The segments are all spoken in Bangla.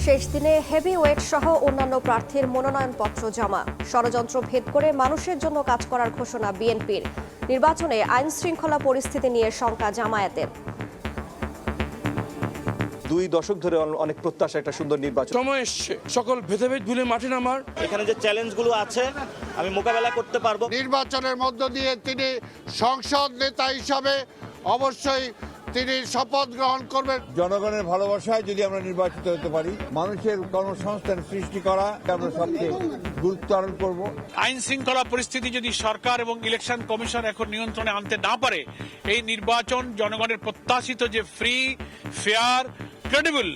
শেষ দিনে হেভিওয়েট সহ অন্যান্য প্রার্থীর মনোনয়নপত্র জমা। ষড়যন্ত্র ভেদ করে মানুষের জন্য কাজ করার ঘোষণা বিএনপির। নির্বাচনে আইন শৃঙ্খলা পরিস্থিতি নিয়ে শঙ্কা জামায়াতের। 2 দশক ধরে অনেক প্রত্যাশা একটা সুন্দর নির্বাচন। সময় এসছে সকল ভেদাভেদ ভুলে মাঠে নামার। এখানে যে চ্যালেঞ্জগুলো আছে আমি মোকাবেলা করতে পারবো। নির্বাচনের মধ্য দিয়ে তিনি সংসদ নেতা হিসাবে অবশ্যই তিনি শপথ গ্রহণ করবেন। জনগণের ভালোবাসায় যদি আমরা নির্বাচিত হতে পারি, মানুষের কর্মসংস্থান সৃষ্টি করা আমরা সবচেয়ে গুরুত্ব আরোপ করব। আইন শৃঙ্খলা পরিস্থিতি যদি সরকার এবং ইলেকশন কমিশন এখন নিয়ন্ত্রণে আনতে না পারে, এই নির্বাচন জনগণের প্রত্যাশিত যে ফ্রি, ফেয়ার, ক্রেডিবল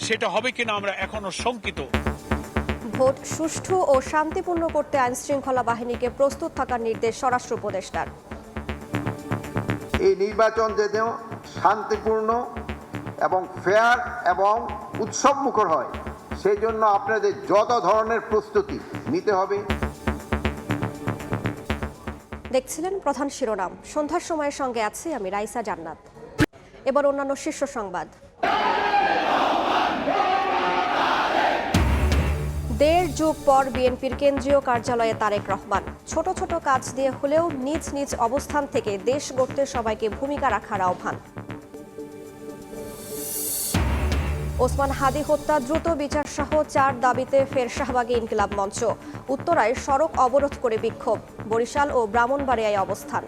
সেটা হবে কিনা আমরা এখনো শঙ্কিত। ভোট সুষ্ঠু ও শান্তিপূর্ণ করতে আইন শৃঙ্খলা বাহিনীকে প্রস্তুত থাকার নির্দেশ স্বরাষ্ট্র উপদেষ্টার। এই নির্বাচন যেন শান্তিপূর্ণ এবং ফেয়ার এবং উৎসবমুখর হয়, সেই জন্য আপনাদের যত ধরনের প্রস্তুতি নিতে হবে। দেখছিলেন প্রধান শিরোনাম। সন্ধ্যার সময়ের সঙ্গে আছি আমি রাইসা জান্নাত। এবার অন্যান্য শীর্ষ সংবাদ। 1.5 যুগ পর বিএনপির কেন্দ্রীয় কার্যালয়ে তারেক রহমান। ছোট ছোট কাজ দিয়ে হলেও নিজ নিজ অবস্থান থেকে দেশ গড়তে সবাইকে ভূমিকা রাখার আহ্বান। ওসমান হাদি হত্যা দ্রুত বিচার সহ 4 দাবিতে ফের শাহবাগে ইনকিলাব মঞ্চ। উত্তরায় সড়ক অবরোধ করে বিক্ষোভ। বরিশাল ও ব্রাহ্মণবাড়িয়ায় অবস্থান।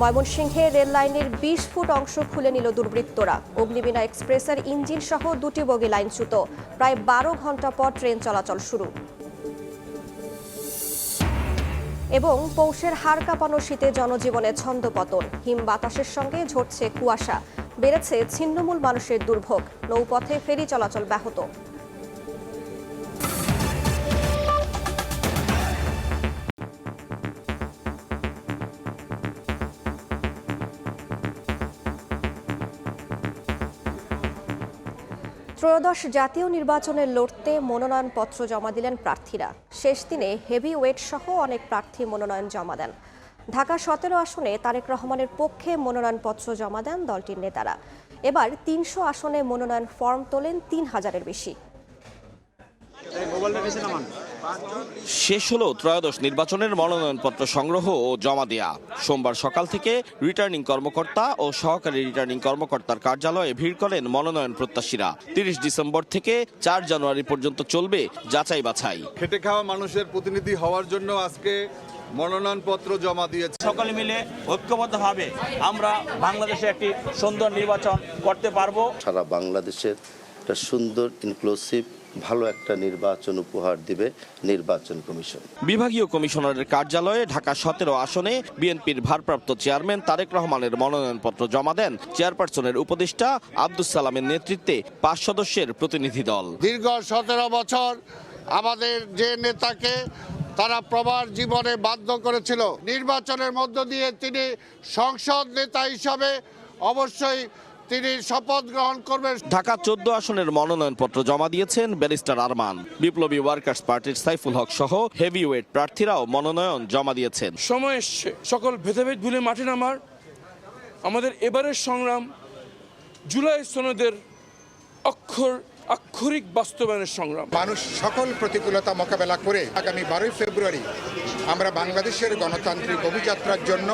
ময়মনসিংহে রেল লাইনের 20 ফুট অংশ খুলে নিল দুর্বৃত্তরা। অগ্নিবীণা এক্সপ্রেসের ইঞ্জিন সহ 2টি বগি লাইনচ্যুত। প্রায় 12 ঘন্টা পর ট্রেন চলাচল শুরু। এবং পৌষের হাড় কাঁপানো শীতে জনজীবনে ছন্দপতন। হিম বাতাসের সঙ্গে ঝরছে কুয়াশা। বেড়েছে ছিন্নমূল মানুষের দুর্ভোগ। নৌপথে ফেরি চলাচল ব্যাহত। ত্রয়োদশ জাতীয় নির্বাচনে লড়তে মনোনয়নপত্র জমা দিলেন প্রার্থীরা। শেষ দিনে হেভিওয়েট সহ অনেক প্রার্থী মনোনয়ন জমা দেন। ঢাকা 17 আসনে তারেক রহমানের পক্ষে মনোনয়নপত্র জমা দেন দলটির নেতারা। এবার 300 আসনে মনোনয়ন ফর্ম তোলেন 3000-এর বেশি। শেষ হলো ত্রয়োদশ নির্বাচনের মনোনয়নপত্র সংগ্রহ ও জমা দেয়া। সোমবার সকাল থেকে রিটার্নিং কর্মকর্তা ও সহকারী রিটার্নিং কর্মকর্তার কার্যালয়ে ভিড় করেন মনোনয়ন প্রত্যাশীরা। 30 ডিসেম্বর থেকে 4 জানুয়ারি পর্যন্ত চলবে যাচাই বাছাই। খেটে খাওয়া মানুষের প্রতিনিধি হওয়ার জন্য আজকে মনোনয়নপত্র জমা দিয়েছে। সকলে মিলে ঐক্যবদ্ধভাবে আমরা বাংলাদেশে একটি সুন্দর নির্বাচন করতে পারবো। সারা বাংলাদেশের একটা সুন্দর ইনক্লুসিভ ভালো একটা নির্বাচন উপহার দিবে নির্বাচন কমিশন। বিভাগীয় কমিশনারের কার্যালয়ে ঢাকা 17 আসনে বিএনপির ভারপ্রাপ্ত চেয়ারম্যান তারেক রহমানের মনোনয়নপত্র জমা দেন চেয়ারপারসনের উপদেষ্টা আব্দুস সালামের নেতৃত্বে 5 সদস্যের প্রতিনিধি দল। দীর্ঘ 17 বছর আমাদের যে নেতাকে তারা প্রবাস জীবনে বাধ্য করেছিল, নির্বাচনের মধ্য দিয়ে তিনি সংসদ নেতা হিসাবে অবশ্যই তিনি শপথ গ্রহণ করবেন। ঢাকা 14 আসনের মনোনয়নপত্র জমা দিয়েছেন ব্যারিস্টার আরমান। বিপ্লবী ওয়ার্কার্স পার্টির সাইফুল হক সহ হেভিওয়েট প্রার্থীরাও মনোনয়ন জমা দিয়েছেন। সময় এসছে সকল ভেদাভেদ ভুলে মাঠে নামার। আমাদের এবারের সংগ্রাম জুলাই সনদের আক্ষরিক বাস্তবায়নের সংগ্রাম। মানুষ সকল প্রতিকূলতা মোকাবেলা করে আগামী 12 ফেব্রুয়ারি আমরা বাংলাদেশের গণতান্ত্রিক অভিযাত্রার জন্য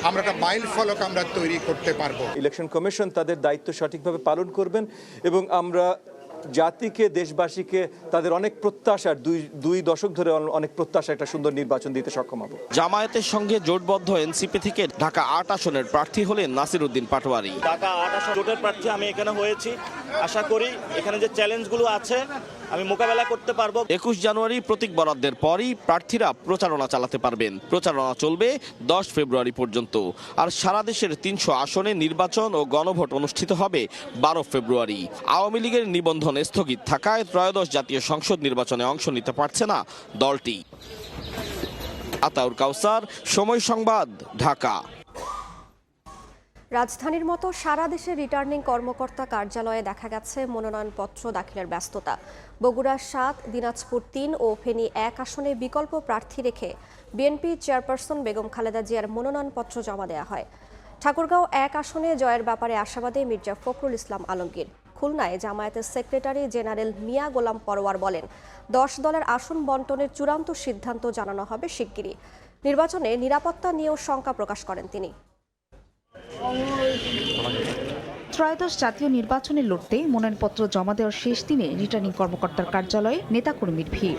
আমরা একটা মাইল ফলক আমরা তৈরি করতে পারবো। ইলেকশন কমিশন তাদের দায়িত্ব সঠিকভাবে পালন করবেন এবং আমরা জাতিকে, দেশবাসীকে তাদের অনেক প্রত্যাশার 2 দশক ধরে অনেক প্রত্যাশা একটা সুন্দর নির্বাচন দিতে সক্ষম হব। জামায়াতের সঙ্গে জোটবদ্ধ এনসিপি থেকে ঢাকা 8 আসনের প্রার্থী হলেন নাসির উদ্দিন পাটোয়ারি। ঢাকা 8 আসন জোটের প্রার্থী আমি এখানে হয়েছি। আশা করি এখানে যে চ্যালেঞ্জগুলো আছে আমি মোকাবেলা করতে পারবো। 21 জানুয়ারি প্রতীক বরাদ্দের পরই প্রার্থীরা প্রচারণা চালাতে পারবেন। প্রচারণা চলবে 10 ফেব্রুয়ারি পর্যন্ত। আর সারা দেশের 300 আসনে নির্বাচন ও গণভোট অনুষ্ঠিত হবে 12 ফেব্রুয়ারি। আওয়ামী লীগের নিবন্ধন স্থগিত থাকায় ত্রয়োদশ জাতীয় সংসদ নির্বাচনে অংশ নিতে পারছে না দলটি। আতাউর কাউসার, সময় সংবাদ, ঢাকা। রাজধানীর মতো সারা দেশে রিটার্নিং কর্মকর্তা কার্যালয়ে দেখা গেছে মনোনয়নপত্র দাখিলের ব্যস্ততা। বগুড়া 7, দিনাজপুর 3 ও ফেনী 1 আসনে বিকল্প প্রার্থী রেখে বিএনপি চেয়ারপারসন বেগম খালেদা জিয়ার মনোনয়নপত্র জমা দেওয়া হয়। ঠাকুরগাঁও 1 আসনে জয়ের ব্যাপারে আশাবাদী মির্জা ফখরুল ইসলাম আলমগীর। খুলনায় জামায়াতের সেক্রেটারি জেনারেল মিয়া গোলাম পরোয়ার বলেন, 10 দলের আসন বন্টনের চূড়ান্ত সিদ্ধান্ত জানানো হবে শিগগিরই। নির্বাচনে নিরাপত্তা নিয়েও শঙ্কা প্রকাশ করেন তিনি। ত্রয়োদশ জাতীয় নির্বাচনে লড়তে মনোনয়নপত্র জমা দেওয়ার শেষ দিনে রিটার্নিং কর্মকর্তার কার্যালয়ে নেতাকর্মীর ভিড়।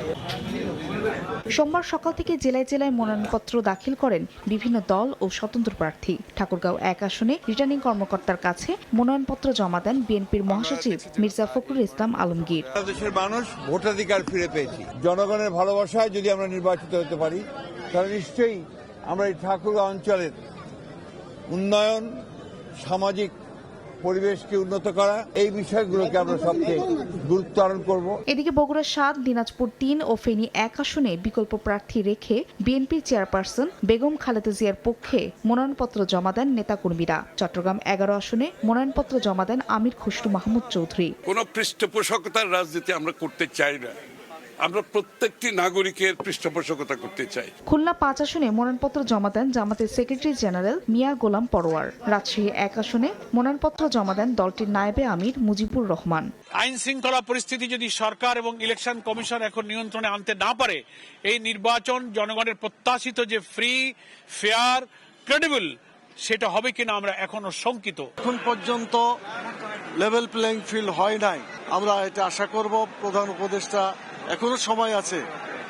সোমবার সকাল থেকে জেলায় জেলায় মনোনয়নপত্র দাখিল করেন বিভিন্ন দল ও স্বতন্ত্র প্রার্থী। ঠাকুরগাঁও 1 আসনে রিটার্নিং কর্মকর্তার কাছে মনোনয়নপত্র জমা দেন বিএনপির মহাসচিব মির্জা ফখরুল ইসলাম আলমগীর। দেশের মানুষ ভোটাধিকার ফিরে পেয়েছি। জনগণের ভালোবাসায় যদি আমরা নির্বাচিত হতে পারি, তাহলে নিশ্চয়ই আমরা এই ঠাকুরগাঁও অঞ্চলের উন্নয়ন, সামাজিক পরিবেশকে উন্নত করা, এই বিষয়গুলোকে আমরা সবচেয়ে গুরুত্ব আরোপ করব। এদিকে বগুড়া 7, দিনাজপুর 3 ও ফেনী 1 আসনে বিকল্প প্রার্থী রেখে বিএনপির চেয়ারপারসন বেগম খালেদা জিয়ার পক্ষে মনোনয়নপত্র জমা দেন নেতাকর্মীরা। চট্টগ্রাম 11 আসনে মনোনয়নপত্র জমা দেন আমির খুশরু মাহমুদ চৌধুরী। কোনো পৃষ্ঠপোষকতার রাজনীতি আমরা করতে চাই না, আমরা প্রত্যেকটি নাগরিকের পৃষ্ঠপোষকতা করতে চাই। খুলনা 5 আসনে মনোনয়নপত্র জমা দেন জামাতের সেক্রেটারি জেনারেল মিয়া গোলাম পরোয়ার। রাজশাহী 1 আসনে মনোনয়নপত্র জমা দেন দলটির নায়েবে আমির মুজিবুর রহমান। আইন শৃঙ্খলা পরিস্থিতি যদি সরকার এবং ইলেকশন কমিশন এখন নিয়ন্ত্রণে আনতে না পারে, এই নির্বাচন জনগণের প্রত্যাশিত যে ফ্রি, ফেয়ার, ক্রেডিবল, সেটা হবে কিনা আমরা এখনো শঙ্কিত। এখন পর্যন্ত লেভেল প্লেইং ফিল্ড হয় নাই। আমরা এটা আশা করব প্রধান উপদেষ্টা এখনো সময় আছে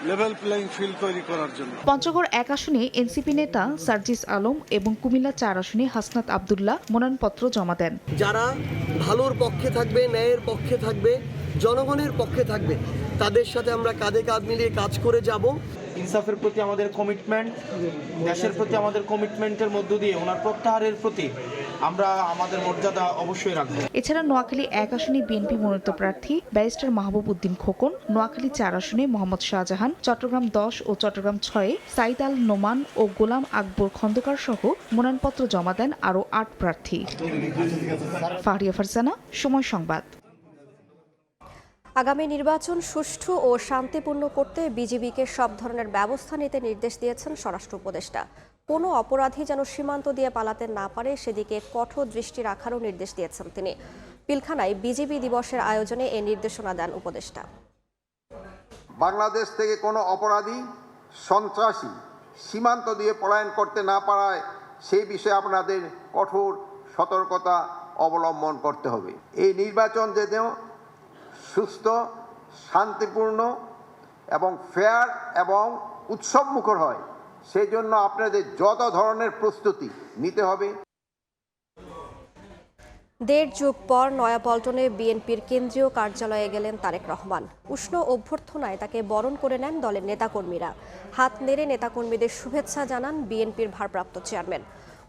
লেভেল প্লেইং ফিল্ড তৈরি করার জন্য। পঞ্চগড় 1 আসনে এনসিপি নেতা সার্জিস আলম এবং কুমিল্লা 4 আসনে হাসনাত আব্দুল্লাহ মনোনয়নপত্র জমা দেন। যারা ভালোর পক্ষে থাকবে, ন্যায়ের পক্ষে থাকবে, জনগণের পক্ষে থাকবে, তাদের সাথে আমরা কাঁধে কাঁধ মিলিয়ে কাজ করে যাব। ইনসাফের প্রতি আমাদের কমিটমেন্ট, দেশের প্রতি আমাদের কমিটমেন্টের মধ্য দিয়ে ওনার প্রত্যাহারের প্রতি আমরা আমাদের মর্যাদা অবশ্যই রাখবো। এছাড়া নোয়াখালী 1 আসনে বিএনপি মনোনীত প্রার্থী ব্যারিস্টার মাহবুব উদ্দিন খোকন, নোয়াখালী 4 আসনে মোহাম্মদ শাহজাহান, চট্টগ্রাম 10 ও চট্টগ্রাম 6 সাইদ আল নোমান ও গোলাম আকবর খন্দকার সহ মনোনয়নপত্র জমা দেন আরও 8 প্রার্থী। ফাহরিয়া ফারজানা, সময় সংবাদ। আগামী নির্বাচন সুষ্ঠু ও শান্তিপূর্ণ করতে বিজিবিকে সব ধরনের ব্যবস্থা নিতে নির্দেশ দিয়েছেন স্বরাষ্ট্র উপদেষ্টা। কোনো অপরাধী যেন সীমান্ত দিয়ে পালাতে না পারে সেদিকে কঠোর দৃষ্টি রাখারও নির্দেশ দিয়েছেন তিনি। পিলখানায় বিজিবি দিবসের আয়োজনে এই নির্দেশনা দেন উপদেষ্টা। বাংলাদেশ থেকে কোনো অপরাধী, সন্ত্রাসী সীমান্ত দিয়ে পলায়ন করতে না পারায় সেই বিষয়ে আপনাদের কঠোর সতর্কতা অবলম্বন করতে হবে। এই নির্বাচন যেন সুস্থ, শান্তিপূর্ণ এবং ফেয়ার এবং উৎসবমুখর হয়, সেই জন্য আপনাদের যত ধরনের প্রস্তুতি নিতে হবে। 1.5 যুগ পর নয়াপল্টনে বিএনপির কেন্দ্রীয় কার্যালয়ে গেলেন তারেক রহমান। উষ্ণ অভ্যর্থনায় তাকে বরণ করে নেন দলের নেতাকর্মীরা। হাত নেড়ে নেতাকর্মীদের শুভেচ্ছা জানান বিএনপির ভারপ্রাপ্ত চেয়ারম্যান।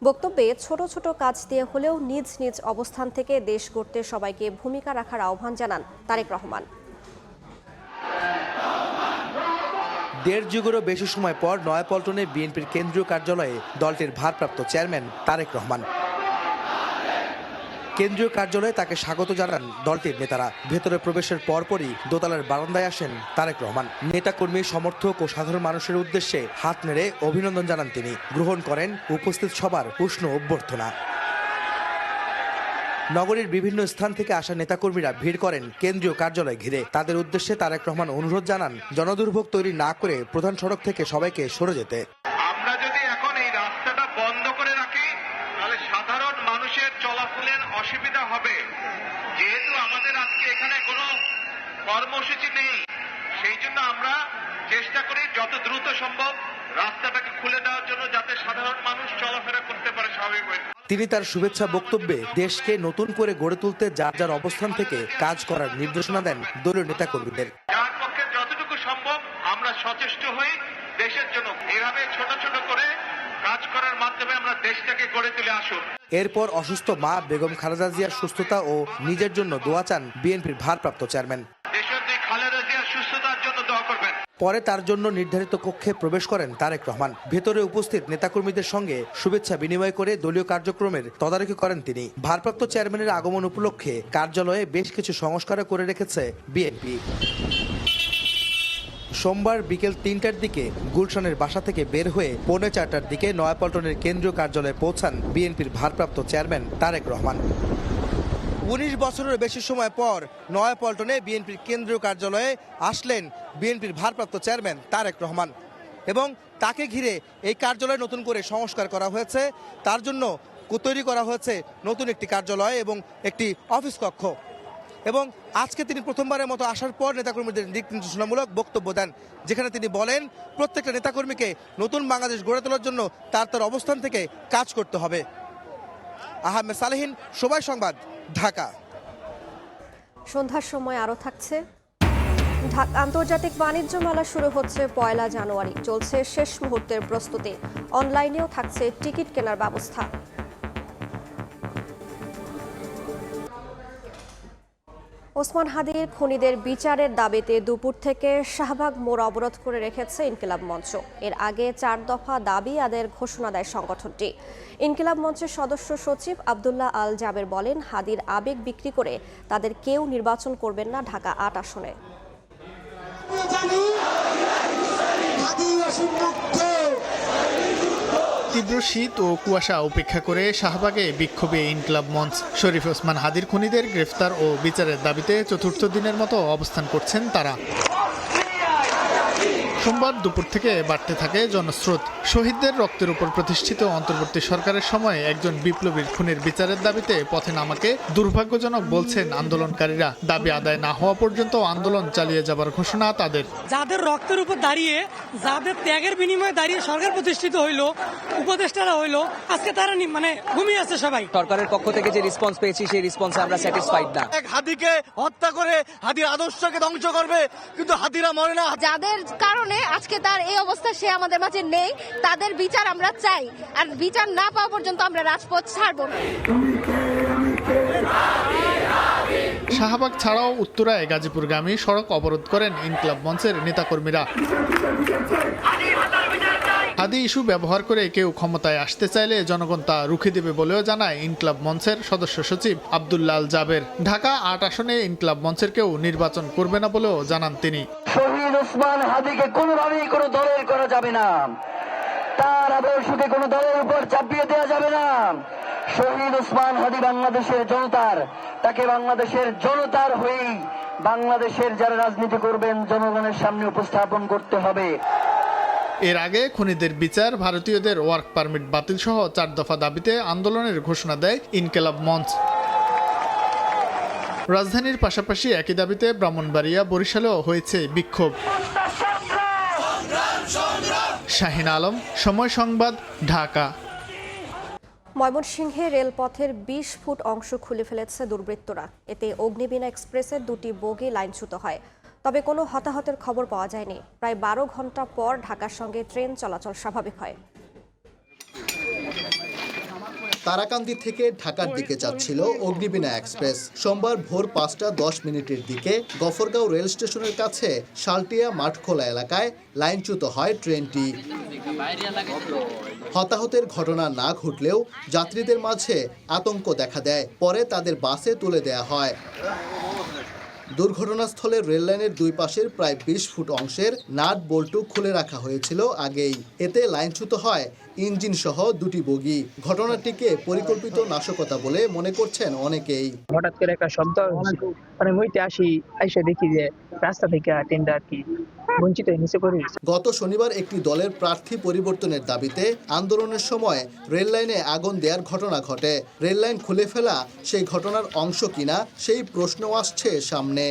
বক্তব্যে ছোট ছোট কাজ দিয়ে হলেও নিজ নিজ অবস্থান থেকে দেশ গড়তে সবাইকে ভূমিকা রাখার আহ্বান জানান তারেক রহমান। 1.5 যুগেরও বেশি সময় পর নয়াপল্টনে বিএনপির কেন্দ্রীয় কার্যালয়ে দলটির ভারপ্রাপ্ত চেয়ারম্যান তারেক রহমান। কেন্দ্রীয় কার্যালয়ে তাকে স্বাগত জানান দলটির নেতারা। ভেতরে প্রবেশের পরপরই দোতলার বারান্দায় আসেন তারেক রহমান। নেতাকর্মী, সমর্থক ও সাধারণ মানুষের উদ্দেশ্যে হাত নেড়ে অভিনন্দন জানান তিনি। গ্রহণ করেন উপস্থিত সবার উষ্ণ অভ্যর্থনা। নগরীর বিভিন্ন স্থান থেকে আসা নেতাকর্মীরা ভিড় করেন কেন্দ্রীয় কার্যালয় ঘিরে। তাদের উদ্দেশ্যে তারেক রহমান অনুরোধ জানান জনদুর্ভোগ তৈরি না করে প্রধান সড়ক থেকে সবাইকে সরে যেতে। আমরা যদি এখন এই রাস্তাটা বন্ধ করে রাখি তাহলে সাধারণ মানুষের চলাচলের অসুবিধা হবে। যেহেতু আমাদের আজকে এখানে কোনো কর্মসূচি নেই, সেই জন্য আমরা চেষ্টা করি যত দ্রুত সম্ভব রাস্তাটাকে খুলে দেওয়ার জন্য, যাতে সাধারণ মানুষ চলাফেরা করতে পারে স্বাভাবিকভাবে। তিনি তার শুভেচ্ছা বক্তব্যে দেশকে নতুন করে গড়ে তুলতে যার যার অবস্থান থেকে কাজ করার নির্দেশনা দেন দলীয় নেতাকর্মীদের। যার পক্ষে যতটুকু সম্ভব আমরা সচেষ্ট হই দেশের জন্য, এভাবে ছোট ছোট করে কাজ করার মাধ্যমে আমরা দেশটাকে গড়ে তুলে আসুন। এরপর অসুস্থ মা বেগম খালেদা জিয়ার সুস্থতা ও নিজের জন্য দোয়া চান বিএনপির ভারপ্রাপ্ত চেয়ারম্যান। দেশনেত্রী খালেদা জিয়ার সুস্থতার জন্য দোয়া করবেন। পরে তার জন্য নির্ধারিত কক্ষে প্রবেশ করেন তারেক রহমান। ভেতরে উপস্থিত নেতাকর্মীদের সঙ্গে শুভেচ্ছা বিনিময় করে দলীয় কার্যক্রমের তদারকি করেন তিনি। ভারপ্রাপ্ত চেয়ারম্যানের আগমন উপলক্ষে কার্যালয়ে বেশ কিছু সংস্কার করে রেখেছে বিএনপি। সোমবার বিকেল 3টার দিকে গুলশানের বাসা থেকে বের হয়ে 3:45টার দিকে নয়াপল্টনের কেন্দ্রীয় কার্যালয়ে পৌঁছান বিএনপির ভারপ্রাপ্ত চেয়ারম্যান তারেক রহমান। 19 বছরের বেশি সময় পর নয়াপল্টনে বিএনপির কেন্দ্রীয় কার্যালয়ে আসলেন বিএনপির ভারপ্রাপ্ত চেয়ারম্যান তারেক রহমান এবং তাকে ঘিরে এই কার্যালয় নতুন করে সংস্কার করা হয়েছে। তার জন্য তৈরি করা হয়েছে নতুন একটি কার্যালয় এবং একটি অফিস কক্ষ। এবং আজকে তিনি প্রথমবারের মতো আসার পর নেতাকর্মীদের দিক নির্দেশনামূলক বক্তব্য দেন, যেখানে তিনি বলেন প্রত্যেকটা নেতাকর্মীকে নতুন বাংলাদেশ গড়ে তোলার জন্য তার অবস্থান থেকে কাজ করতে হবে। আহমেদ সালেহীন, সময় সংবাদ, ঢাকা। সন্ধ্যার সময় আরও থাকছে। আন্তর্জাতিক বাণিজ্য মেলা শুরু হচ্ছে 1 জানুয়ারি। চলছে শেষ মুহূর্তের প্রস্তুতি। অনলাইনেও থাকছে টিকিট কেনার ব্যবস্থা। ওসমান হাদির খুনিদের বিচারের দাবিতে দুপুর থেকে শাহবাগ মোড় অবরোধ করে রেখেছে ইনকিলাব মঞ্চ। এর আগে 4 দফা দাবি আদায়ের ঘোষণা দেয় সংগঠনটি। ইনকিলাব মঞ্চের সদস্য সচিব আব্দুল্লাহ আল জাবের বলেন, হাদির আবেগ বিক্রি করে তাদের কেউ নির্বাচন করবেন না ঢাকা 8 আসনে। তীব্র শীত ও কুয়াশা উপেক্ষা করে শাহবাগে বিক্ষোভে ইনকিলাব মঞ্চ। শরীফ ওসমান হাদির খুনিদের গ্রেফতার ও বিচারের দাবিতে চতুর্থ দিনের মতো অবস্থান করছেন তারা। সোমবার দুপুর থেকে বাড়তে থাকে জনস্রোত। শহীদদের রক্তের উপর প্রতিষ্ঠিত অন্তর্বর্তী সরকারের সময় একজন বিপ্লবীর খুনের বিচারের দাবিতে পথে নামাকে দুর্ভাগ্যজনক বলছেন আন্দোলনকারীরা। দাবি আদায় না হওয়া পর্যন্ত আন্দোলন চালিয়ে যাবার ঘোষণা তাদের। যাদের রক্তের উপর দাঁড়িয়ে, যাদের ত্যাগের বিনিময়ে দাঁড়িয়ে সরকার প্রতিষ্ঠিত হইলো, উপদেষ্টারা হইলো, আজকে তারা ঘুমিয়ে আছে সবাই। সরকারের পক্ষ থেকে যে রেসপন্স পেয়েছি সেই রেসপন্সে আমরা স্যাটিসফাইড না। এক হাদিকে হত্যা করে হাদির আদর্শকে ধ্বংস করবে, কিন্তু হাদিরা মরে না। যাদের কারণে আজকে তার এই অবস্থা, সে আমাদের মাঝে নেই, তাদের বিচার আমরা চাই। আর বিচার না পাওয়া পর্যন্ত আমরা রাজপথ ছাড়ব না। শাহবাগ ছাড়াও উত্তরায় গাজীপুরগামী সড়ক অবরোধ করেন ইনকিলাব মঞ্চের নেতাকর্মীরা। হাদি ইস্যু ব্যবহার করে কেউ ক্ষমতায় আসতে চাইলে জনগণ তা রুখে দেবে বলেও জানায় ইনকিলাব মঞ্চের সদস্য সচিব আব্দুল্লাহ আল জাবের। ঢাকা 8 আসনে ইনকিলাব মঞ্চের কেউ নির্বাচন করবে না বলেও জানান তিনি। শহীদ ওসমান হাদিকে কোনোভাবেই কোনো দলের করা যাবে না, তার আদর্শকে কোনো দলের উপর চাপিয়ে দেওয়া যাবে না। শহীদ ওসমান হাদি বাংলাদেশের জনতার, তাকে বাংলাদেশের জনতার হয়েই বাংলাদেশের যারা রাজনীতি করবেন জনগণের সামনে উপস্থাপন করতে হবে। এর আগে খুনিদের বিচার, ভারতীয়দের ওয়ার্ক পারমিট বাতিল সহ 4 দফা দাবিতে আন্দোলনের ঘোষণা দেয় ইনকিলাব মঞ্চ। রাজধানীর পাশাপাশি একই দাবিতে ব্রাহ্মণবাড়িয়া, বরিশালেও হয়েছে বিক্ষোভ। শাহিন আলম, সময় সংবাদ, ঢাকা। ময়মনসিংহে রেলপথের 20 ফুট অংশ খুলে ফেলেছে দুর্বৃত্তরা। এতে অগ্নিবীণা এক্সপ্রেসের 2টি বগি লাইনচ্যুত হয়। তবে কোনো হতাহতের খবর পাওয়া যায়নি। প্রায় 12 ঘন্টা পর ঢাকার সঙ্গে ট্রেন চলাচল স্বাভাবিক হয়। তারাকান্দি থেকে ঢাকার দিকে যাচ্ছিল অগ্নিবীণা এক্সপ্রেস। সোমবার ভোর 5:10 দিকে গফরগাঁও রেল স্টেশনের কাছে শালটিয়া মাঠখোলা এলাকায় লাইনচ্যুত হয় ট্রেনটি। হতাহতের ঘটনা না ঘটলেও যাত্রীদের মাঝে আতঙ্ক দেখা দেয়। পরে তাদের বাসে তুলে দেয়া হয়। দুর্ঘটনাস্থলে রেললাইনের 2 পাশের প্রায় 20 ফুট অংশের নাট বল্টু খুলে রাখা হয়েছিল আগেই। এতে লাইনচ্যুত হয় ইঞ্জিন সহ 2টি বগি। ঘটনাটিকে পরিকল্পিত নাশকতা বলে মনে করছেন অনেকেই। হঠাৎ করে একটা শব্দ, মানে মইতে আইসা দেখি যে রাস্তা থেকে ট্রেনটা আর কি বঞ্চিত হয়ে নিচে পড়ে গেছে। গত শনিবার একটি দলের প্রার্থী পরিবর্তনের দাবিতে আন্দোলনের সময় রেল লাইনে আগুন দেওয়ার ঘটনা ঘটে। রেল লাইন খুলে ফেলা সেই ঘটনার অংশ কিনা সেই প্রশ্ন আসছে সামনে।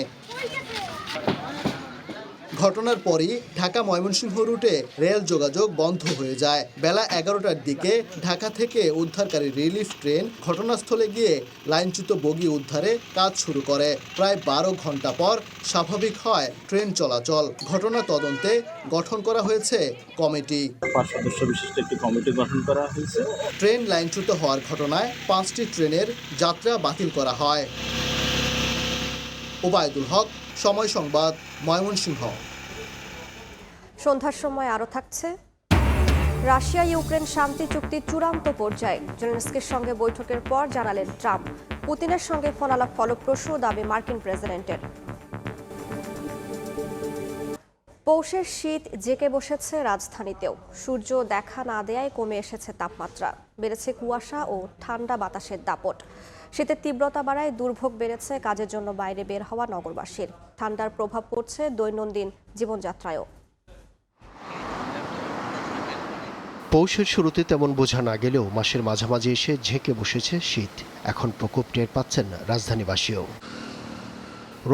ঘটনার পরই ঢাকা ময়মনসিংহ রুটে রেল যোগাযোগ বন্ধ হয়ে যায়। বেলা 11টার দিকে ঢাকা থেকে উদ্ধারকারী রিলিফ ট্রেন ঘটনাস্থলে গিয়ে লাইনচ্যুত বগি উদ্ধারে কাজ শুরু করে। প্রায় 12 ঘন্টা পর স্বাভাবিক হয় ট্রেন চলাচল। ঘটনা তদন্তে গঠন করা হয়েছে কমিটি। 5 সদস্য বিশিষ্ট একটি কমিটি গঠন করা হয়েছে। ট্রেন লাইনচ্যুত হওয়ার ঘটনায় 5টি ট্রেনের যাত্রা বাতিল করা হয়। ওবায়দুল হক, সময় সংবাদ, ময়মনসিংহ। সন্ধ্যার সময় আরও থাকছে। রাশিয়া ইউক্রেন শান্তি চুক্তি চূড়ান্ত পর্যায়ে। জেলেনস্কির সঙ্গে বৈঠকের পর জানালেন ট্রাম্প। পুতিনের সঙ্গে ফোনালাপ ফলপ্রসূ, দাবি মার্কিন প্রেসিডেন্টের। পৌষের শীত জেঁকে বসেছে রাজধানীতেও। সূর্য দেখা না দেয়ায় কমে এসেছে তাপমাত্রা, বেড়েছে কুয়াশা ও ঠান্ডা বাতাসের দাপট। শীতের তীব্রতা বাড়ায় দুর্ভোগ বেড়েছে কাজের জন্য বাইরে বের হওয়া নগরবাসীর। ঠান্ডার প্রভাব পড়ছে দৈনন্দিন জীবনযাত্রায়ও। পৌষের শুরুতে তেমন বোঝা না গেলেও মাসের মাঝামাঝি এসে ঝেঁকে বসেছে শীত। এখন প্রকোপ টের পাচ্ছেন রাজধানীবাসীও।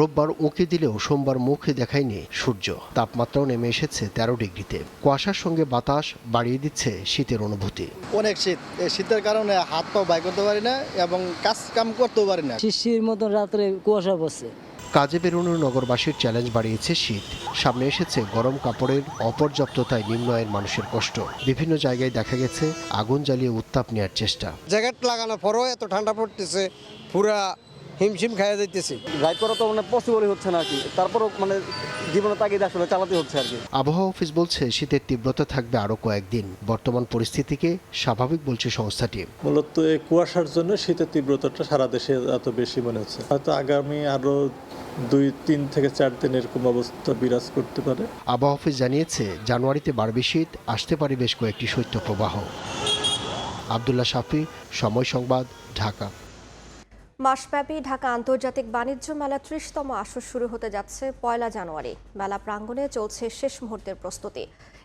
রোববার উঁকি দিলেও সোমবার মুখে দেখায়নি সূর্য। তাপমাত্রাও নেমে এসেছে 13 ডিগ্রিতে। কুয়াশার সঙ্গে বাতাস বাড়িয়ে দিচ্ছে শীতের অনুভূতি। অনেক শীত, এই শীতের কারণে হাত পা বাইর করতে পারি না এবং কাজ কাম করতেও পারি না। শিশির মতন রাত্রে কুয়াশা পড়ছে। কাজে বেরোনোর নগরবাসীর চ্যালেঞ্জ বাড়িয়েছে শীত। সামনে এসেছে গরম কাপড়ের অপর্যাপ্ততায় নিম্ন আয়ের মানুষের কষ্ট। বিভিন্ন জায়গায় দেখা গেছে আগুন জ্বালিয়ে উত্তাপ নেওয়ার চেষ্টা। জ্যাকেট লাগানো পরও এত ঠান্ডা পড়তেছে, পুরা হিমশিম খাইয়া যাইতেছি। ড্রাইভ করা তো পসিবলই হচ্ছে না আর কি, তারপরও জীবনের তাগিদে আসলে চালাতে হচ্ছে আর কি। আবহাওয়া অফিস বলছে শীতের তীব্রতা থাকবে আরও কয়েকদিন। বর্তমান পরিস্থিতিকে স্বাভাবিক বলছে সংস্থাটি। মূলত এই কুয়াশার জন্য শীতের তীব্রতাটা সারা দেশে এত বেশি মনে হচ্ছে। হয়তো আগামী আরো 2-3 থেকে 4 দিন এরকম অবস্থা বিরাজ করতে পারে। আবহাওয়া অফিস জানিয়েছে জানুয়ারিতে বাড়বে শীত, আসতে পারে বেশ কয়েকটি শৈত্যপ্রবাহ। আব্দুল্লাহ শাফি, সময় সংবাদ, ঢাকা। মাসব্যাপী ঢাকা আন্তর্জাতিক বাণিজ্য মেলা 30তম আসর শুরু হতে যাচ্ছে 1 জানুয়ারি। মেলা প্রাঙ্গণে চলছে শেষ মুহূর্তের প্রস্তুতি।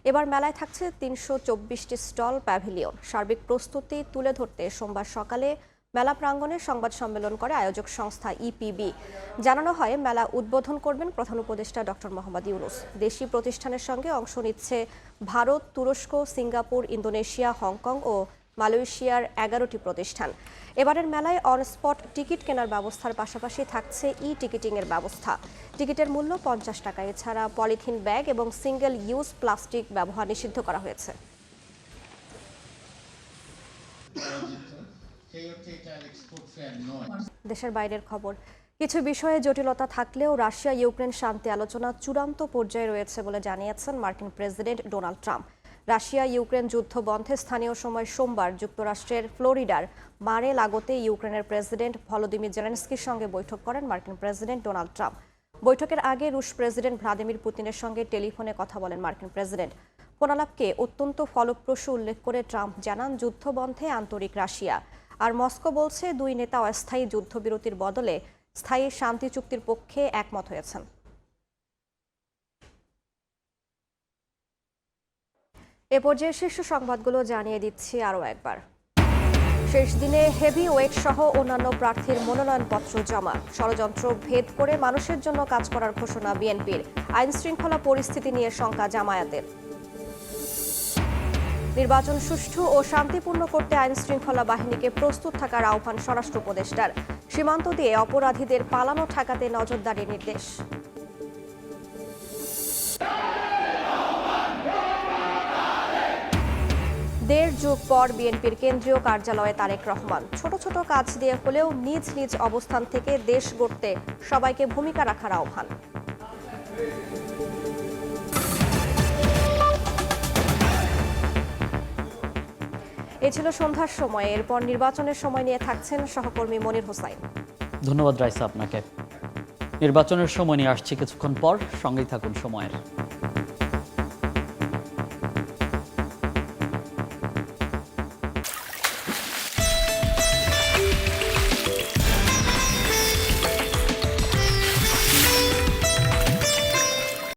এবার মেলায় থাকছে 324টি স্টল, প্যাভিলিয়ন। সার্বিক প্রস্তুতি তুলে ধরতে সোমবার সকালে মেলা প্রাঙ্গণে সংবাদ সম্মেলন করে আয়োজক সংস্থা ইপিবি। জানানো হয়, মেলা উদ্বোধন করবেন প্রধান উপদেষ্টা ডক্টর মোহাম্মদ ইউনূস। দেশি প্রতিষ্ঠানের সঙ্গে অংশ নিচ্ছে ভারত, তুরস্ক, সিঙ্গাপুর, ইন্দোনেশিয়া, হংকং ও মালয়েশিয়ার 11টি প্রতিষ্ঠান। এবারের মেলায় অন স্পট টিকিট কেনার ব্যবস্থার পাশাপাশি থাকছে টিকিটিংয়ের ব্যবস্থা। টিকিটের মূল্য 50 টাকা। এছাড়া পলিথিন ব্যাগ এবং সিঙ্গেল ইউজ প্লাস্টিক ব্যবহার নিষিদ্ধ করা হয়েছে। দেশের বাইরের খবর। কিছু বিষয়ে জটিলতা থাকলেও রাশিয়া ইউক্রেন শান্তি আলোচনা চূড়ান্ত পর্যায়ে রয়েছে বলে জানিয়েছেন মার্কিন president Donald Trump. Russia Ukraine যুদ্ধ বন্ধে স্থানীয় সময় সোমবার যুক্তরাষ্ট্রের ফ্লোরিডার মারে লাগোতে ইউক্রেনের প্রেসিডেন্ট ভলোদিমির জেলেনস্কির সঙ্গে বৈঠক করেন মার্কিন প্রেসিডেন্ট ডোনাল্ড ট্রাম্প। বৈঠকের আগে রুশ প্রেসিডেন্ট ভ্লাদিমির পুতিনের সঙ্গে টেলিফোনে কথা বলেন মার্কিন প্রেসিডেন্ট। ফোনালাপকে অত্যন্ত ফলপ্রসূ উল্লেখ করে ট্রাম্প জানান, যুদ্ধবন্ধে আন্তরিক রাশিয়া। আর মস্কো বলছে, দুই নেতা অস্থায়ী যুদ্ধবিরতির বদলে স্থায়ী শান্তি চুক্তির পক্ষে একমত হয়েছেন। এ পর্যায়ে শীর্ষ সংবাদগুলো জানিয়ে দিচ্ছি আরও একবার। শেষ দিনে হেভি ওয়েট সহ অন্যান্য প্রার্থীর মনোনয়নপত্র জমা। ষড়যন্ত্র ভেদ করে মানুষের জন্য কাজ করার ঘোষণা বিএনপির। আইন শৃঙ্খলা পরিস্থিতি নিয়ে শঙ্কা জামায়াতের। নির্বাচন সুষ্ঠু ও শান্তিপূর্ণ করতে আইন শৃঙ্খলা বাহিনীকে প্রস্তুত থাকার আহ্বান স্বরাষ্ট্র উপদেষ্টার। সীমান্ত দিয়ে অপরাধীদের পালানো ঠেকাতে নজরদারির নির্দেশ। দেড় যুগ পর বিএনপির কেন্দ্রীয় কার্যালয়ে তারেক রহমান। ছোট ছোট কাজ দিয়ে হলেও নিজ নিজ অবস্থান থেকে দেশ গড়তে সবাইকে ভূমিকা রাখার আহ্বান। এ ছিল সন্ধ্যার সময়। এরপর নির্বাচনের সময় নিয়ে থাকছেন সহকর্মী মনির হোসাইন। ধন্যবাদ রাইসা আপনাকে। নির্বাচনের সময় নিয়ে আসছে কিছুক্ষণ পর, সঙ্গেই থাকুন সময়ের।